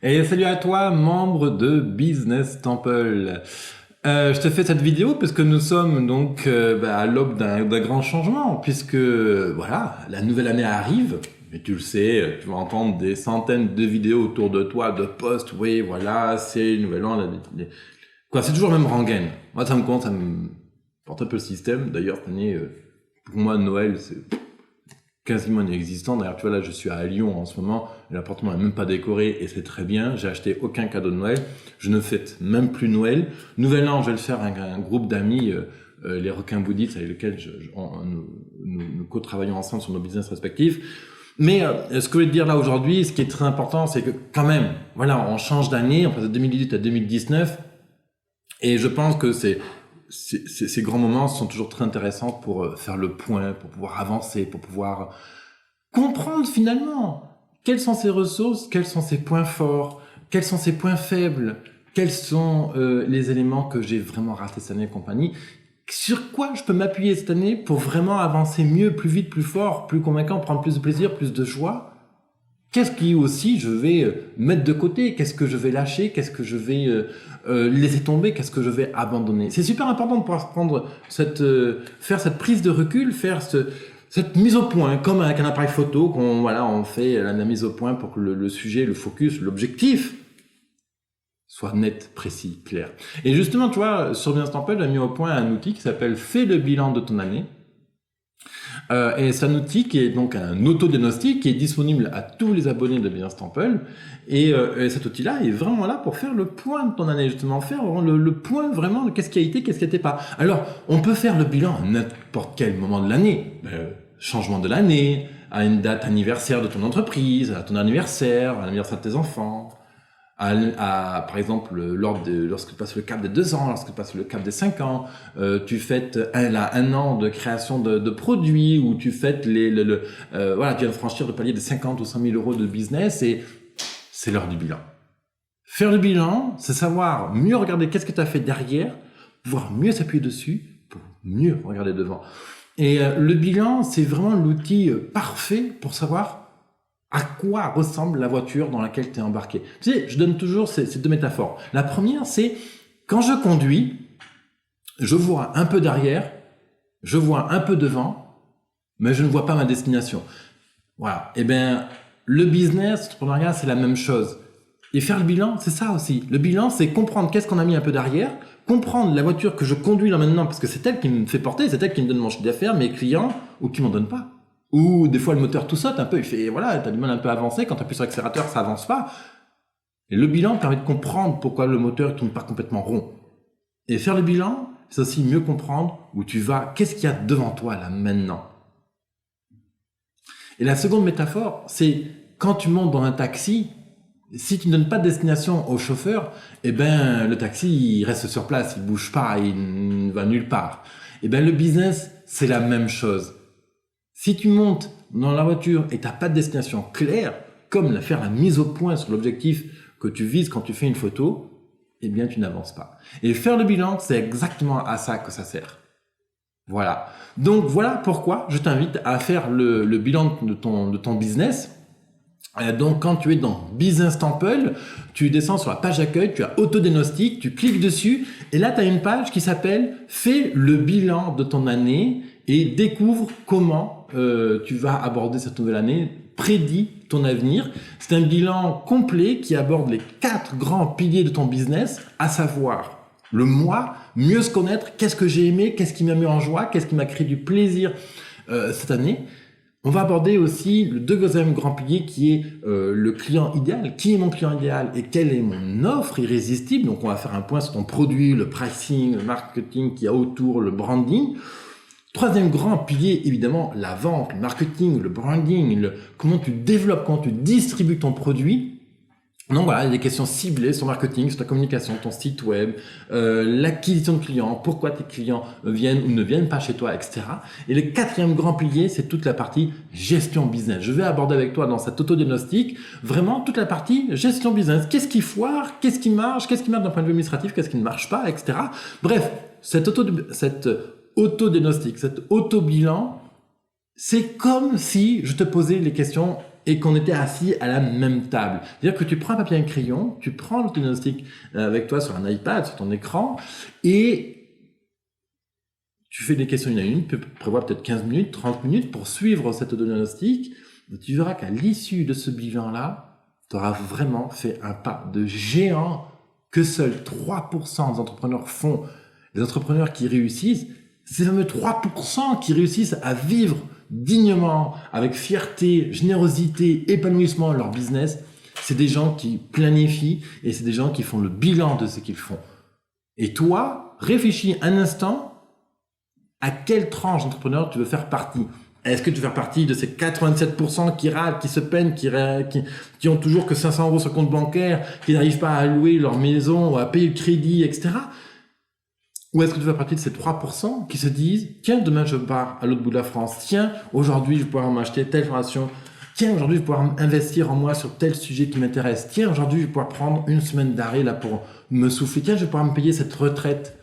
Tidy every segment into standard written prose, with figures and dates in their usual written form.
Et salut à toi, membre de Business Temple. Je te fais cette vidéo parce que nous sommes donc à l'aube d'un grand changement, puisque voilà, la nouvelle année arrive. Mais tu le sais, tu vas entendre des centaines de vidéos autour de toi, de posts. Oui, voilà, c'est le nouvel an. Quoi, c'est toujours le même rengaine. Moi, ça me compte, ça me porte un peu le système. D'ailleurs, cette année, pour moi, Noël, c'est quasiment inexistant. D'ailleurs, tu vois, là, je suis à Lyon en ce moment. L'appartement n'est même pas décoré et c'est très bien. J'ai acheté aucun cadeau de Noël. Je ne fête même plus Noël. Nouvel an, je vais le faire avec un groupe d'amis, les requins bouddhistes avec lesquels nous co-travaillons ensemble sur nos business respectifs. Mais ce que je vais te dire là aujourd'hui, ce qui est très important, c'est que quand même, voilà, on change d'année, on passe de 2018 à 2019. Et je pense que ces grands moments sont toujours très intéressants pour faire le point, pour pouvoir avancer, pour pouvoir comprendre finalement quelles sont ses ressources, quels sont ses points forts, quels sont ses points faibles, quels sont les éléments que j'ai vraiment ratés cette année et compagnie. Sur quoi je peux m'appuyer cette année pour vraiment avancer mieux, plus vite, plus fort, plus convaincant, prendre plus de plaisir, plus de joie. Qu'est-ce qui aussi je vais mettre de côté? Qu'est-ce que je vais lâcher? Qu'est-ce que je vais laisser tomber? Qu'est-ce que je vais abandonner? C'est super important de pouvoir prendre faire cette prise de recul, cette mise au point, comme avec un appareil photo, on fait la mise au point pour que le sujet, le focus, l'objectif soit net, précis, clair. Et justement, tu vois, sur Business Temple, on a mis au point un outil qui s'appelle Fais le bilan de ton année. Et c'est un outil qui est donc un autodiagnostic qui est disponible à tous les abonnés de Business Temple. Et cet outil-là est vraiment là pour faire le point de ton année, justement, faire vraiment le point vraiment de qu'est-ce qui a été, qu'est-ce qui n'était pas. Alors, on peut faire le bilan à n'importe quel moment de l'année. Changement de l'année, à une date anniversaire de ton entreprise, à ton anniversaire, à l'anniversaire de tes enfants. Par exemple, lorsque tu passes le cap des 2 ans, lorsque tu passes le cap des 5 ans, tu fêtes un an de création de produits, ou tu fêtes voilà, tu viens de franchir le palier des 50 ou 100 000 euros de business, et c'est l'heure du bilan. Faire le bilan, c'est savoir mieux regarder qu'est-ce que tu as fait derrière, pouvoir mieux s'appuyer dessus, pour mieux regarder devant. Et le bilan, c'est vraiment l'outil parfait pour savoir à quoi ressemble la voiture dans laquelle tu es embarqué. Tu sais, je donne toujours ces 2 métaphores. La première, c'est quand je conduis, je vois un peu derrière, je vois un peu devant, mais je ne vois pas ma destination. Voilà. Eh bien, le business, l'entrepreneuriat, c'est la même chose. Et faire le bilan, c'est ça aussi. Le bilan, c'est comprendre qu'est-ce qu'on a mis un peu derrière, comprendre la voiture que je conduis là maintenant, parce que c'est elle qui me fait porter, c'est elle qui me donne mon chiffre d'affaires, mes clients, ou qui m'en donne pas. Ou des fois le moteur tout saute un peu, il fait voilà, t'as du mal un peu à avancer, quand t'appuies sur l'accélérateur, ça avance pas. Et le bilan permet de comprendre pourquoi le moteur ne tourne pas complètement rond. Et faire le bilan, c'est aussi mieux comprendre où tu vas, qu'est-ce qu'il y a devant toi là maintenant. Et la seconde métaphore, c'est quand tu montes dans un taxi, si tu ne donnes pas de destination au chauffeur, eh ben le taxi il reste sur place, il bouge pas, il ne va nulle part. Eh ben le business, c'est la même chose. Si tu montes dans la voiture et tu n'as pas de destination claire, comme faire la mise au point sur l'objectif que tu vises quand tu fais une photo, eh bien tu n'avances pas. Et faire le bilan, c'est exactement à ça que ça sert. Voilà. Donc voilà pourquoi je t'invite à faire le bilan de ton business. Donc quand tu es dans Business Temple, tu descends sur la page d'accueil, tu as autodiagnostic, tu cliques dessus et là tu as une page qui s'appelle Fais le bilan de ton année et découvre comment tu vas aborder cette nouvelle année, prédis ton avenir. C'est un bilan complet qui aborde les 4 grands piliers de ton business, à savoir le moi, mieux se connaître, qu'est-ce que j'ai aimé, qu'est-ce qui m'a mis en joie, qu'est-ce qui m'a créé du plaisir cette année. On va aborder aussi le 2e grand pilier qui est le client idéal. Qui est mon client idéal et quelle est mon offre irrésistible? Donc on va faire un point sur ton produit, le pricing, le marketing qu'il y a autour, le branding. 3e grand pilier, évidemment, la vente, le marketing, le branding, comment tu développes, comment tu distribues ton produit. Donc voilà, il y a des questions ciblées sur marketing, sur ta communication, ton site web, l'acquisition de clients, pourquoi tes clients viennent ou ne viennent pas chez toi, etc. Et le 4e grand pilier, c'est toute la partie gestion business. Je vais aborder avec toi dans cet autodiagnostic vraiment toute la partie gestion business. Qu'est-ce qui foire, qu'est-ce qui marche d'un point de vue administratif, qu'est-ce qui ne marche pas, etc. Bref, cet autodiagnostic, cet auto-bilan, c'est comme si je te posais les questions et qu'on était assis à la même table. C'est-à-dire que tu prends un papier et un crayon, tu prends l'autodiagnostic avec toi sur un iPad, sur ton écran, et tu fais des questions une à une, tu prévois peut-être 15 minutes, 30 minutes pour suivre cet autodiagnostic. Tu verras qu'à l'issue de ce bilan-là, tu auras vraiment fait un pas de géant que seuls 3% des entrepreneurs font. Les entrepreneurs qui réussissent, ces fameux 3% qui réussissent à vivre dignement, avec fierté, générosité, épanouissement leur business, c'est des gens qui planifient et c'est des gens qui font le bilan de ce qu'ils font. Et toi, réfléchis un instant à quelle tranche d'entrepreneurs tu veux faire partie. Est-ce que tu veux faire partie de ces 87% qui râlent, qui se peinent, qui ont toujours que 500 € sur compte bancaire, qui n'arrivent pas à louer leur maison ou à payer le crédit, etc. Ou est-ce que tu fais partie de ces 3% qui se disent « Tiens, demain je pars à l'autre bout de la France. Tiens, aujourd'hui je vais pouvoir m'acheter telle formation. Tiens, aujourd'hui je vais pouvoir investir en moi sur tel sujet qui m'intéresse. Tiens, aujourd'hui je vais pouvoir prendre une semaine d'arrêt là pour me souffler. Tiens, je vais pouvoir me payer cette retraite. »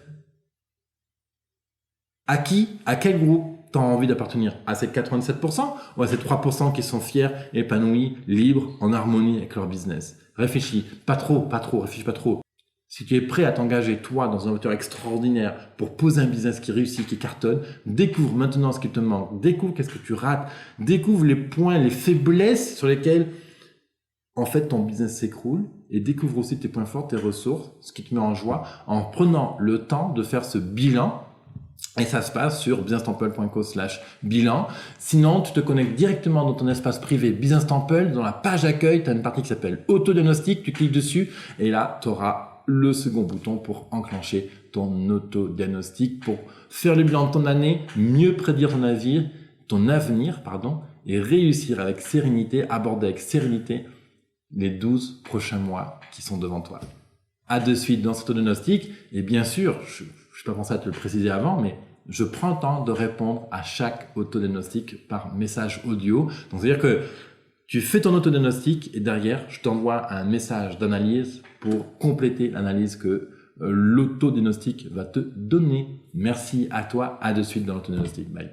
À qui? À quel groupe tu as envie d'appartenir? À ces 87% ou à ces 3% qui sont fiers, épanouis, libres, en harmonie avec leur business? Réfléchis. Pas trop, réfléchis pas trop. Si tu es prêt à t'engager, toi, dans une aventure extraordinaire pour poser un business qui réussit, qui cartonne, découvre maintenant ce qui te manque, découvre qu'est-ce que tu rates, découvre les points, les faiblesses sur lesquels, en fait, ton business s'écroule et découvre aussi tes points forts, tes ressources, ce qui te met en joie, en prenant le temps de faire ce bilan. Et ça se passe sur businesstemple.co/bilan. Sinon, tu te connectes directement dans ton espace privé Business Temple. Dans la page d'accueil, tu as une partie qui s'appelle Autodiagnostic. Tu cliques dessus et là, tu auras le second bouton pour enclencher ton autodiagnostic, pour faire le bilan de ton année, mieux prédire ton avenir, et réussir avec sérénité, aborder avec sérénité les 12 prochains mois qui sont devant toi. À de suite dans cet autodiagnostic. Et bien sûr, je n'ai pas pensé à te le préciser avant, mais je prends le temps de répondre à chaque autodiagnostic par message audio. Donc, c'est-à-dire que tu fais ton autodiagnostic et derrière, je t'envoie un message d'analyse pour compléter l'analyse que l'autodiagnostic va te donner. Merci à toi. À de suite dans l'autodiagnostic. Bye.